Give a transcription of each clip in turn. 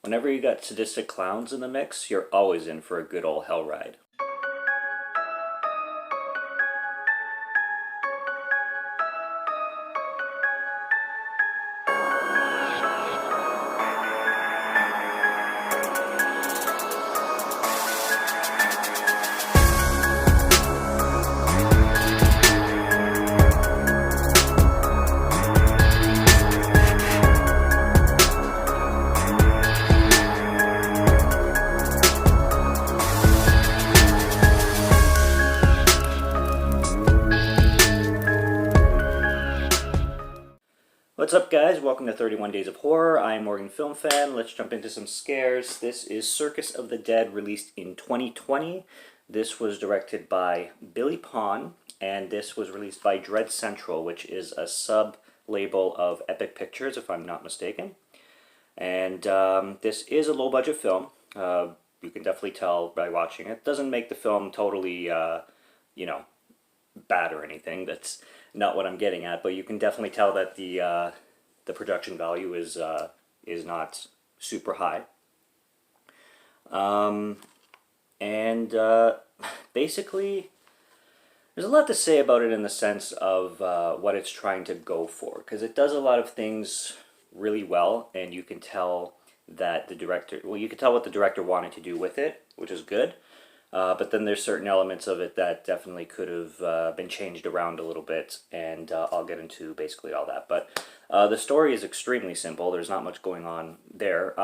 Whenever you got sadistic clowns in the mix, you're always in for a good old hell ride. What's up, guys? Welcome to 31 Days of Horror. I'm Morgan Film Fan. Let's jump into some scares. This is Circus of the Dead, released in 2020. This was directed by Billy Pon, and this was released by Dread Central, which is a sub-label of Epic Pictures, if I'm not mistaken. And this is a low-budget film. You can definitely tell by watching it. Doesn't make the film totally, bad or anything. That's not what I'm getting at, but you can definitely tell that the production value is not super high. And basically, there's a lot to say about it in the sense of what it's trying to go for, because it does a lot of things really well, and you can tell that you can tell what the director wanted to do with it, which is good. But then there's certain elements of it that definitely could have been changed around a little bit, and I'll get into basically all that. But the story is extremely simple. There's not much going on there.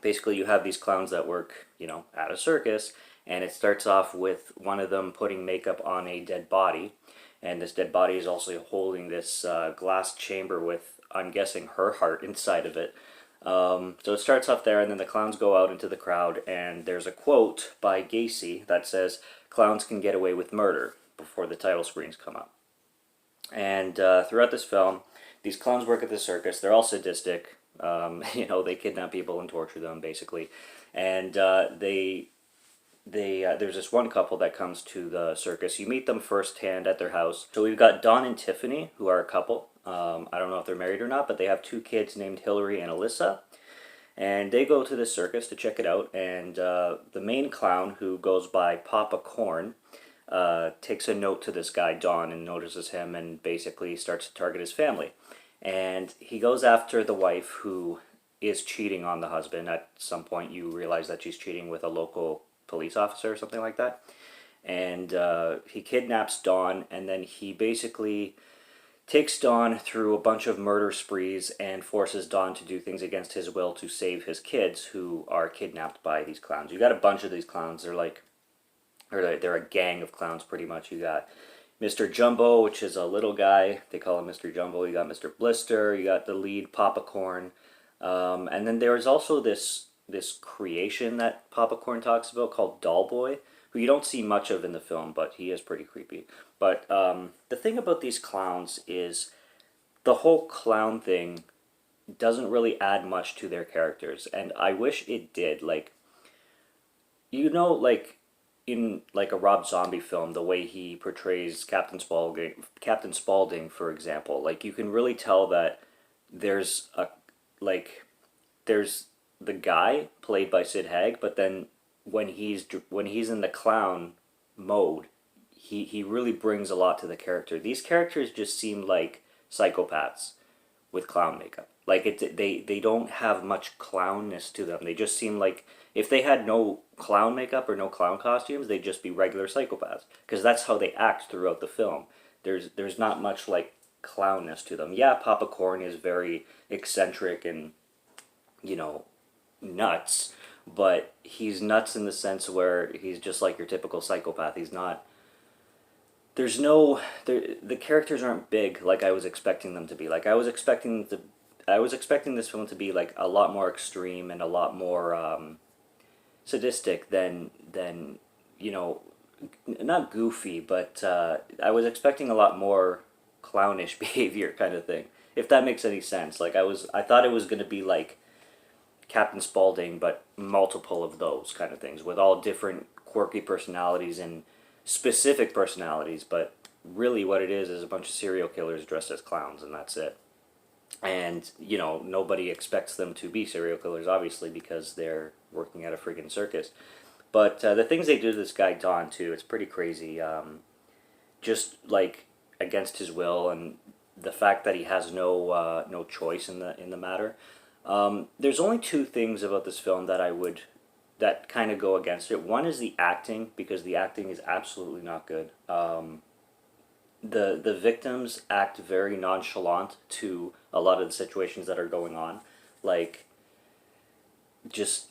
Basically, you have these clowns that work, at a circus, and it starts off with one of them putting makeup on a dead body, and this dead body is also holding this glass chamber with, I'm guessing, her heart inside of it. So it starts off there, and then the clowns go out into the crowd, and there's a quote by Gacy that says, "Clowns can get away with murder," before the title screens come up. And throughout this film, these clowns work at the circus. They're all sadistic. They kidnap people and torture them, basically. And there's this one couple that comes to the circus. You meet them firsthand at their house. So we've got Don and Tiffany, who are a couple. I don't know if they're married or not, but they have two kids named Hillary and Alyssa. And they go to the circus to check it out. And the main clown, who goes by Papa Corn, takes a note to this guy, Don, and notices him and basically starts to target his family. And he goes after the wife, who is cheating on the husband. At some point, you realize that she's cheating with a local police officer or something like that. And he kidnaps Don, and then he basically takes Don through a bunch of murder sprees and forces Don to do things against his will to save his kids, who are kidnapped by these clowns. You got a bunch of these clowns. They're a gang of clowns, pretty much. You got Mr. Jumbo, which is a little guy. They call him Mr. Jumbo. You got Mr. Blister. You got the lead, Papa Corn. And then there's also this creation that Papa Corn talks about called Doll Boy, who you don't see much of in the film, but he is pretty creepy. But the thing about these clowns is the whole clown thing doesn't really add much to their characters, and I wish it did. In a Rob Zombie film, the way he portrays Captain Spaulding, for example, you can really tell that there's there's the guy played by Sid Haig, but then when he's in the clown mode, he really brings a lot to the character. These characters just seem like psychopaths with clown makeup. They don't have much clownness to them. They just seem like, if they had no clown makeup or no clown costumes, they'd just be regular psychopaths, because that's how they act throughout the film. There's not much clownness to them. Yeah, Papa Corn is very eccentric and nuts, but he's nuts in the sense where he's just like your typical psychopath. He's not. The characters aren't big like I was expecting them to be. I was expecting this film to be a lot more extreme and a lot more sadistic than not goofy, but I was expecting a lot more clownish behavior, kind of thing. If that makes any sense. I thought it was going to be like Captain Spaulding, but multiple of those kind of things, with all different quirky personalities and specific personalities, but really what it is a bunch of serial killers dressed as clowns, and that's it. And, you know, nobody expects them to be serial killers, obviously, because they're working at a friggin' circus. But the things they do to this guy Don too, it's pretty crazy. Just like against his will, and the fact that he has no choice in the matter. There's only two things about this film that kind of go against it. One is the acting, because the acting is absolutely not good. The victims act very nonchalant to a lot of the situations that are going on, like just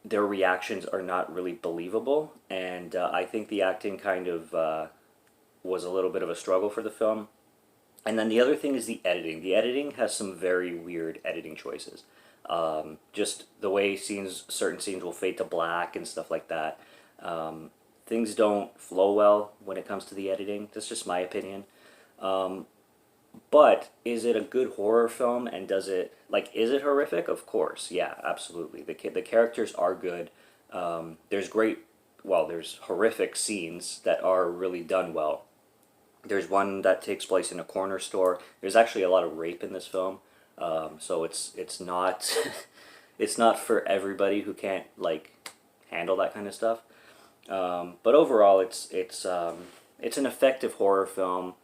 their reactions are not really believable, and I think the acting kind of was a little bit of a struggle for the film. And then the other thing is the editing. The editing has some very weird editing choices. Just the way certain scenes will fade to black and stuff like that. Things don't flow well when it comes to the editing. That's just my opinion. But is it a good horror film, and is it horrific? Of course, yeah, absolutely. The characters are good. There's there's horrific scenes that are really done well. There's one that takes place in a corner store. There's actually a lot of rape in this film, so it's not it's not for everybody who can't handle that kind of stuff. But overall, it's an effective horror film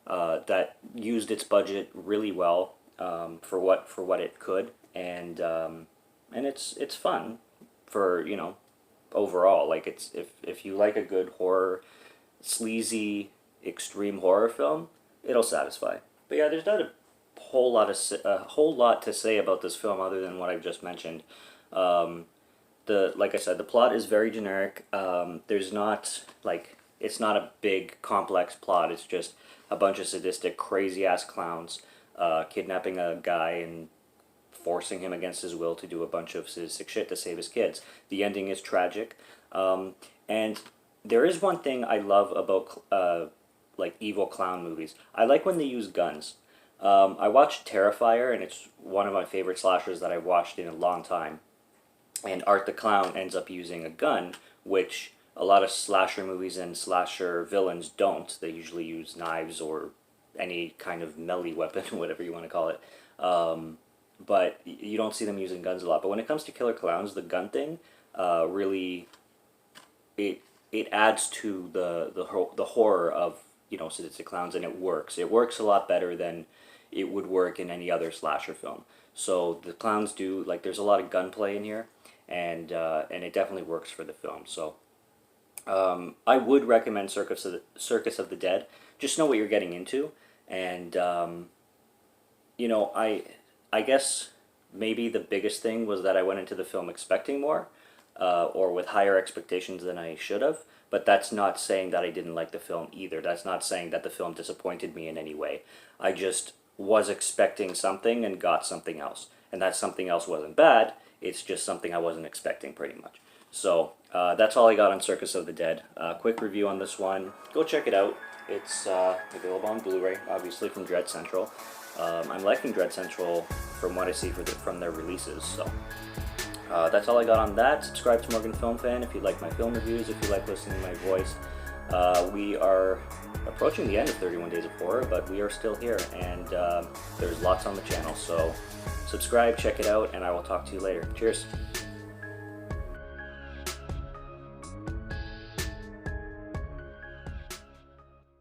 that used its budget really well for what it could, and it's fun for overall. Like if you like a good horror, sleazy, extreme horror film, it'll satisfy. But yeah, there's not a whole lot to say about this film other than what I've just mentioned. Like I said, the plot is very generic. There's not it's not a big complex plot. It's just a bunch of sadistic, crazy ass clowns kidnapping a guy and forcing him against his will to do a bunch of sadistic shit to save his kids. The ending is tragic, and there is one thing I love about evil clown movies. I like when they use guns. I watched Terrifier, and it's one of my favorite slashers that I've watched in a long time. And Art the Clown ends up using a gun, which a lot of slasher movies and slasher villains don't. They usually use knives or any kind of melee weapon, whatever you want to call it. But you don't see them using guns a lot. But when it comes to killer clowns, the gun thing really it adds to the horror of sadistic clowns, and it works. It works a lot better than it would work in any other slasher film. So the clowns do there's a lot of gunplay in here, and it definitely works for the film. So I would recommend Circus of the Dead. Just know what you're getting into, and I guess maybe the biggest thing was that I went into the film expecting more, or with higher expectations than I should have. But that's not saying that I didn't like the film either. That's not saying that the film disappointed me in any way. I just was expecting something and got something else. And that something else wasn't bad. It's just something I wasn't expecting, pretty much. So that's all I got on Circus of the Dead. Quick review on this one. Go check it out. It's available on Blu-ray, obviously, from Dread Central. I'm liking Dread Central from what I see from their releases. So that's all I got on that. Subscribe to Morgan Film Fan if you like my film reviews, if you like listening to my voice. We are approaching the end of 31 Days of Horror, but we are still here, and there's lots on the channel. So subscribe, check it out, and I will talk to you later. Cheers.